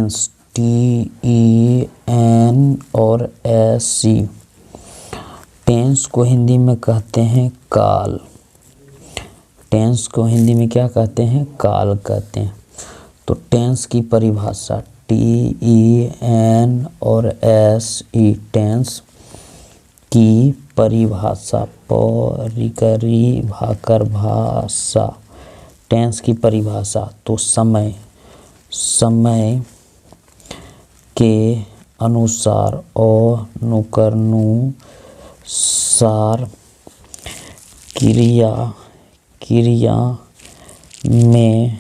Tense, TEN और SC। Tense को हिंदी में कहते हैं काल। टेंस को हिंदी में क्या कहते हैं? काल कहते हैं। तो टेंस की परिभाषा TEN और SE। टेंस की परिभाषा परिभाषा। टेंस की परिभाषा तो समय के अनुसार अनुसार क्रिया में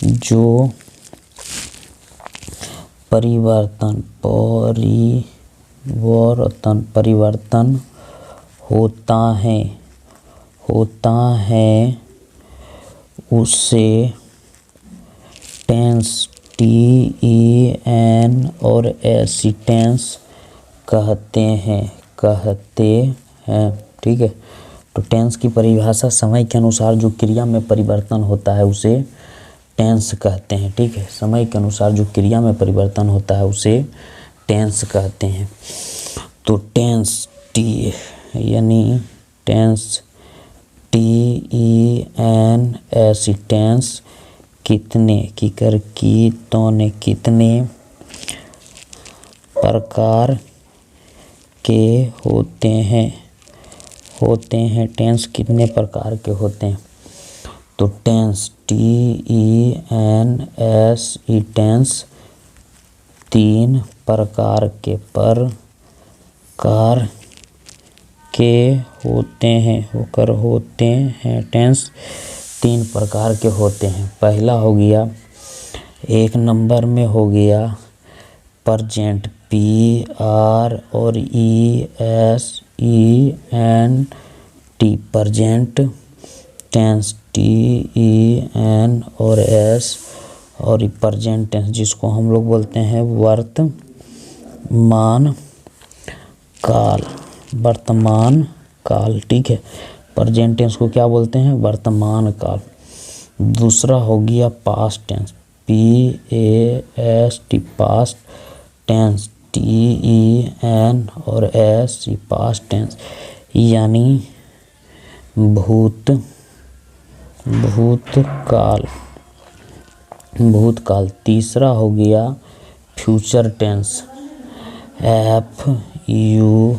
जो परिवर्तन होता है उसे टेंस, TEN और SC टेंस कहते हैं। ठीक है। तो टेंस की परिभाषा समय के अनुसार जो क्रिया में परिवर्तन होता है उसे टेंस कहते हैं। ठीक है। समय के अनुसार जो क्रिया में परिवर्तन होता है उसे टेंस कहते हैं। तो टेंस यानी टेंस TEN SC टेंस कितने प्रकार के होते हैं? टेंस कितने प्रकार के होते हैं? तो टेंस TEN SE टेंस 3 प्रकार के होते हैं। टेंस 3 प्रकार के होते हैं। पहला हो गया, 1 नंबर में हो गया प्रेजेंट, PR और ESENT। प्रेजेंट टेंस TEN और S और प्रेजेंट टेंस जिसको हम लोग बोलते हैं वर्तमान काल। ठीक है। प्रेजेंट टेंस को क्या बोलते हैं? वर्तमान काल। दूसरा हो गया past tense, PAST past tense, TEN और SC पास्ट टेंस यानी भूतकाल। तीसरा हो गया फ्यूचर टेंस, FU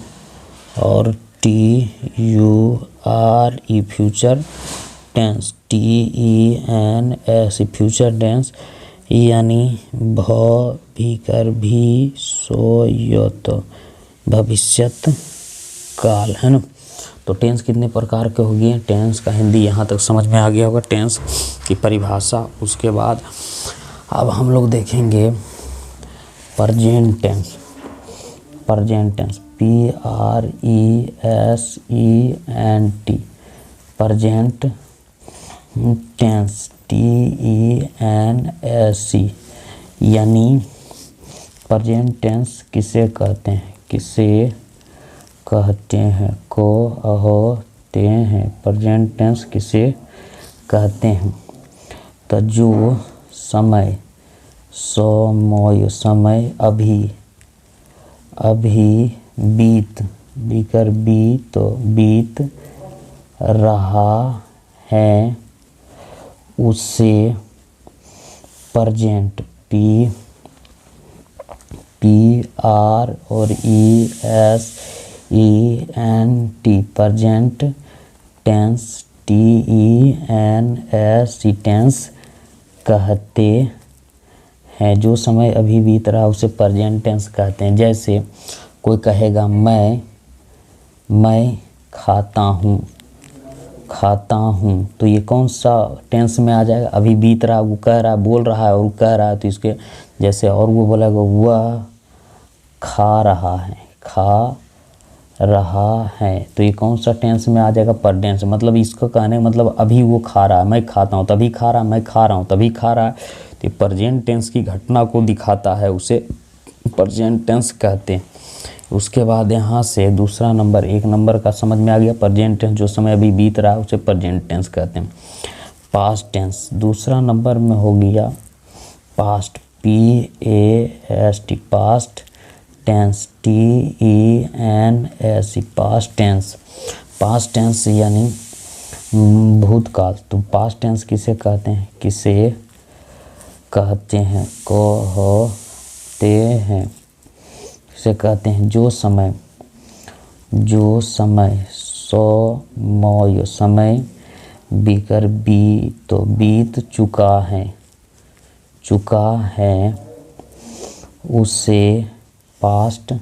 और TURE future tense, TEN SC future tense यानी भविष्यत काल, है ना। तो टेंस कितने प्रकार के हो गए? टेंस का हिंदी यहाँ तक समझ में आ गया होगा, टेंस की परिभाषा। उसके बाद अब हम लोग देखेंगे present tense. Present tense PRESENT। Present tense TEN SC यानी प्रेजेंट टेंस किसे कहते हैं? प्रेजेंट टेंस किसे कहते हैं? तो जो समय अभी बीत रहा है उसे प्रेजेंट, PR और ESENT present tense TEN SC tense कहते हैं। जो समय अभी बीत रहा उसे प्रेजेंट टेंस कहते हैं। जैसे कोई कहेगा मैं खाता हूँ, तो ये कौन सा टेंस में आ जाएगा? अभी बीत रहा, वो कह रहा है, बोल रहा है और कह रहा है, तो इसके जैसे। और वो बोलेगा वह खा रहा है, तो ये कौन सा टेंस में आ जाएगा? Present tense. मतलब इसका कहने मतलब अभी वो खा रहा है, मैं खाता हूँ, तभी खा रहा है, मैं खा रहा हूँ, तभी खा रहा है। तो प्रेजेंट टेंस की घटना को दिखाता है, उसे प्रेजेंट टेंस कहते हैं। उसके बाद यहाँ से दूसरा नंबर, 1 नंबर का समझ में आ गया। प्रेजेंट टेंस जो समय अभी बीत रहा है उसे प्रेजेंट टेंस कहते हैं। पास्ट टेंस दूसरा नंबर में हो गया। Past PAST past tense, TENS past tense. Past tense यानी भूतकाल। तो पास्ट टेंस किसे कहते हैं? किसे कहते हैं? कहते हैं, किसे कहते हैं? जो समय समय बीकर तो बीत चुका है उसे past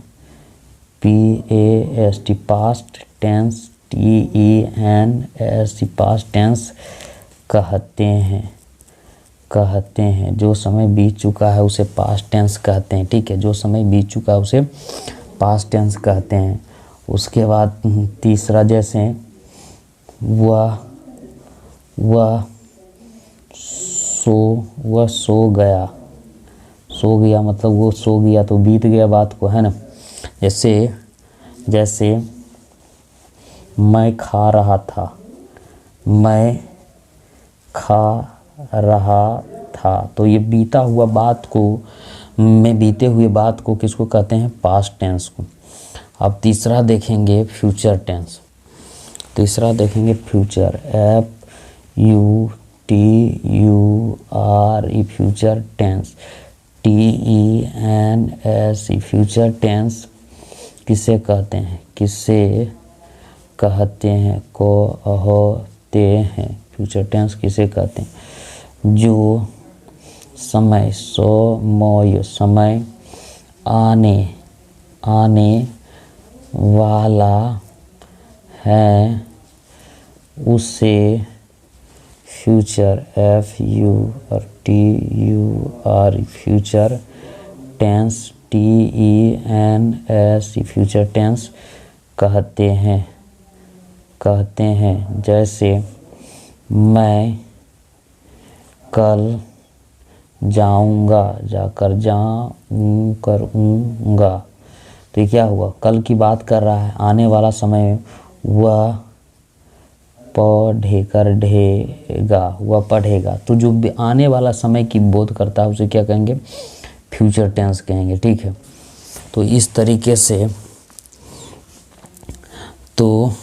PAST past tense, TENS past tense कहते हैं। जो समय बीत चुका है उसे पास्ट टेंस कहते हैं। ठीक है, जो समय बीत चुका है उसे पास्ट टेंस कहते हैं। उसके बाद तीसरा, जैसे वह सो गया मतलब वो सो गया तो बीत गया बात को, है ना। जैसे मैं खा रहा था, तो ये बीता हुआ बात को, मैं बीते हुए बात को किसको कहते हैं? पास्ट टेंस को। अब तीसरा देखेंगे future tense. Future, FUTURE future tense, TENS future tense किसे कहते हैं? फ्यूचर टेंस किसे कहते हैं? जो समय आने वाला है उसे future, FUTURE future tense, TENS future tense कहते हैं। जैसे मैं कल जाऊंगा, करूंगा, तो ये क्या हुआ? कल की बात कर रहा है। आने वाला समय वह पढ़ेगा। तो जो आने वाला समय की बोध करता है उसे क्या कहेंगे? फ्यूचर टेंस कहेंगे। ठीक है, तो इस तरीके से तो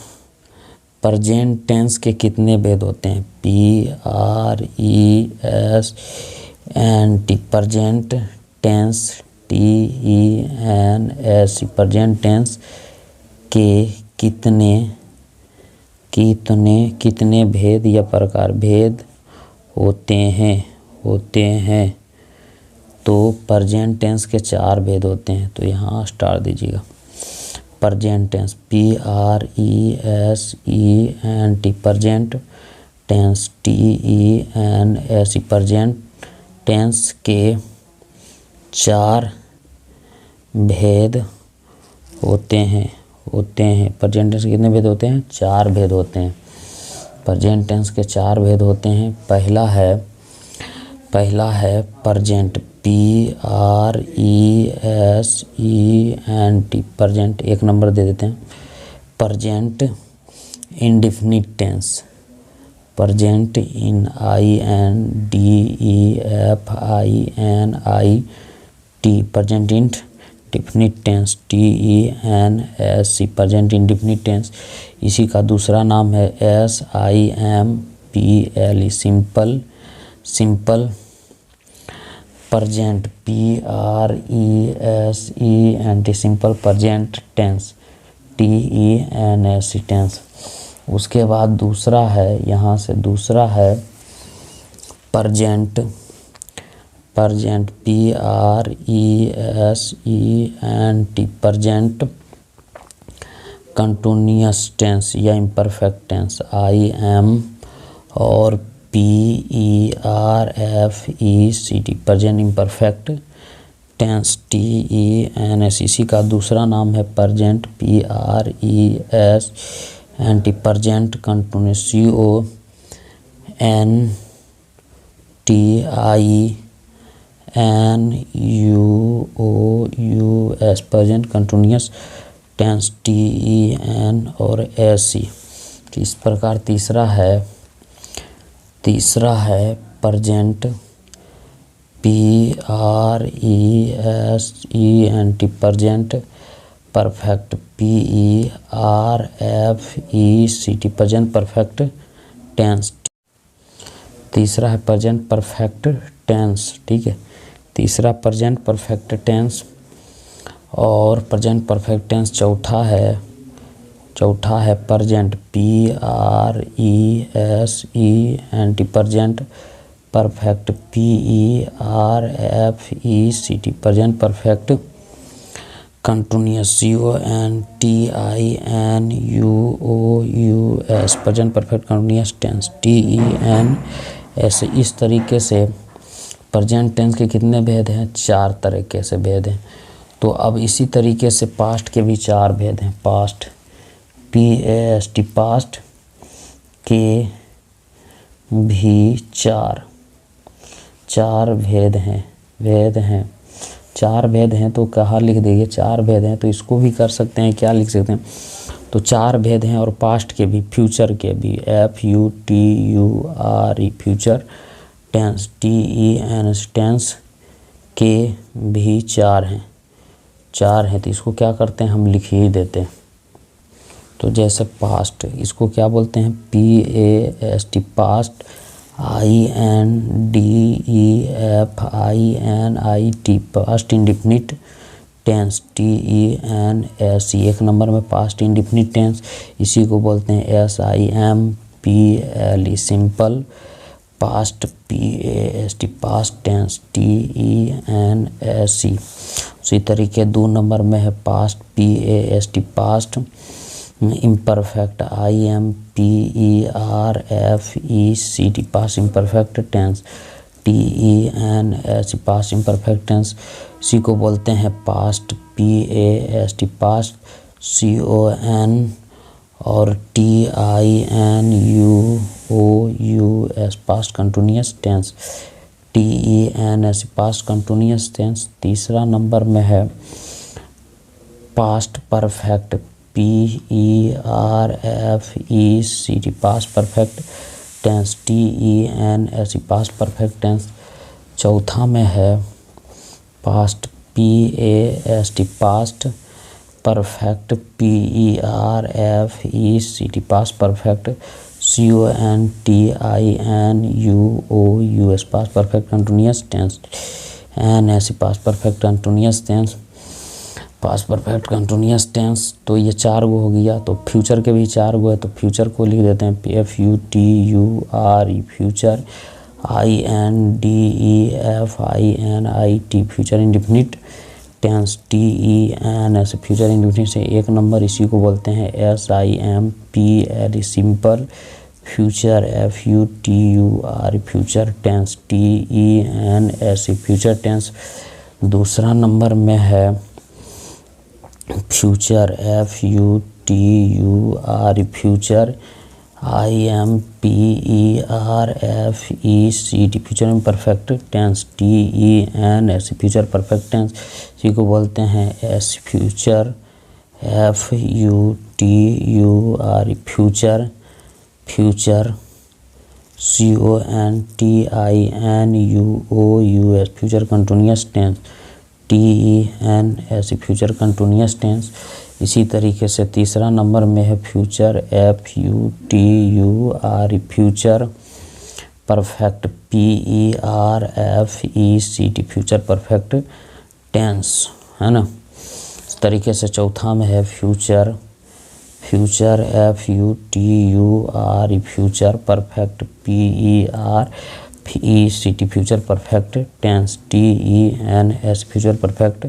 प्रेजेंट टेंस के कितने भेद होते हैं? PRESENT present tense, TENS present tense के कितने भेद या प्रकार भेद होते हैं? तो प्रेजेंट टेंस के 4 भेद होते हैं। तो यहाँ स्टार दीजिएगा। Present tense, PRESENT present tense, TENS present tense के 4 भेद होते हैं। प्रेजेंट टेंस के कितने भेद होते हैं? 4 भेद होते हैं। प्रेजेंट टेंस के 4 भेद होते हैं। पहला है प्रेजेंट, PRESENT प्रेजेंट, 1 नंबर दे देते हैं। Present indefinite tense, present INDEFINIT present indefinite tense, TENS present indefinite tense. इसी का दूसरा नाम है SIMPLE simple present, PRESENT simple present tense, TENS tense. उसके बाद दूसरा है, यहाँ से दूसरा है present PRESENT present continuous tense या इम्परफेक्ट टेंस, IM और PERFECT present imperfect tense, TENS। इसी का दूसरा नाम है present PRESENT present continuous, CONTINUOUS present continuous tense, TEN और SE। इस प्रकार तीसरा है present PRESENT present perfect, PERFECT present perfect tense. तीसरा है प्रेजेंट परफेक्ट टेंस, ठीक है, तीसरा प्रेजेंट परफेक्ट टेंस। और प्रेजेंट परफेक्ट टेंस चौथा है present, PRESENT present perfect, PERFECT present perfect continuous, CONTINUOUS present perfect continuous tense, TENS। इस तरीके से प्रेजेंट टेंस के कितने भेद हैं? 4 तरीके से भेद हैं। तो अब इसी तरीके से पास्ट के भी 4 भेद हैं। पास्ट, PAST पास्ट के भी 4 भेद हैं। 4 भेद हैं तो कहाँ लिख देंगे? 4 भेद हैं तो इसको भी कर सकते हैं, क्या लिख सकते हैं? तो 4 भेद हैं। और पास्ट के भी, फ्यूचर के भी, FUTURE future tense, TENS tense के भी 4 हैं। तो इसको क्या करते हैं? हम लिख ही देते हैं। तो जैसे पास्ट, इसको क्या बोलते हैं? PAST past, INDEFINIT past indefinite tense, TENS। 1 number में पास्ट इंडिफिनिट टेंस, इसी को बोलते हैं SIMPLE simple past, PAST past tense, TENS। उसी तरीके 2 नंबर में है past, PAST past imperfect, IMPERFECT past imperfect tense, TENS past imperfect tense. इसी को बोलते हैं पास्ट, PAST पास्ट, CON और TINUOUS past continuous tense, TENS past continuous tense. तीसरा नंबर में है past perfect, PERFECT past perfect tense, TENS past perfect tense. चौथा में है past, PAST past perfect, PERFECT past perfect, CONTINUOUS past perfect continuous tense, NS past perfect continuous tense, past perfect continuous tense. तो ये 4 गो हो गया। तो future के भी 4 गो है, तो फ्यूचर को लिख देते हैं FUTURE future, INDEFINIT future indefinite tense, TENS future indefinite से 1 नंबर, इसी को बोलते हैं SIMPLE simple future, FUTURE future tense, TENS future tense. दूसरा नंबर में है future, FUTURE future, IMPERFECT future imperfect tense, TENS future perfect tense. इसी को बोलते हैं S future, FUTURE future, CONTINUOUS future continuous tense, TENS future continuous tense. इसी तरीके से तीसरा नंबर में है future, FUTURE future perfect, PERFECT future perfect tense, है ना। इस तरीके से चौथा में है future, FUTURE future perfect, PERFECT future perfect tense, TENS future perfect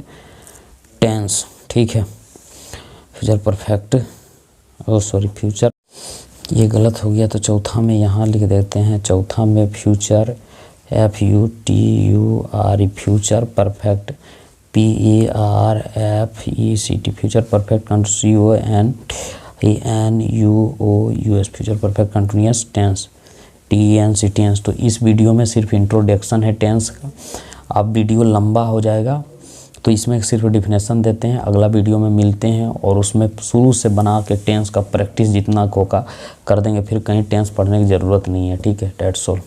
tense, ठीक है। फ्यूचर परफेक्ट, फ्यूचर, ये गलत हो गया तो चौथा में यहाँ लिख देते हैं। चौथा में future, FUTURE future perfect, PERFECT future perfect CONTINUOUS future perfect continuous tense, TENS tense. तो इस वीडियो में सिर्फ इंट्रोडक्शन है टेंस का। अब वीडियो लंबा हो जाएगा तो इसमें सिर्फ डिफिनेशन देते हैं। अगला वीडियो में मिलते हैं और उसमें शुरू से बना के टेंस का प्रैक्टिस जितना को का कर देंगे, फिर कहीं टेंस पढ़ने की ज़रूरत नहीं है, ठीक है। That's all.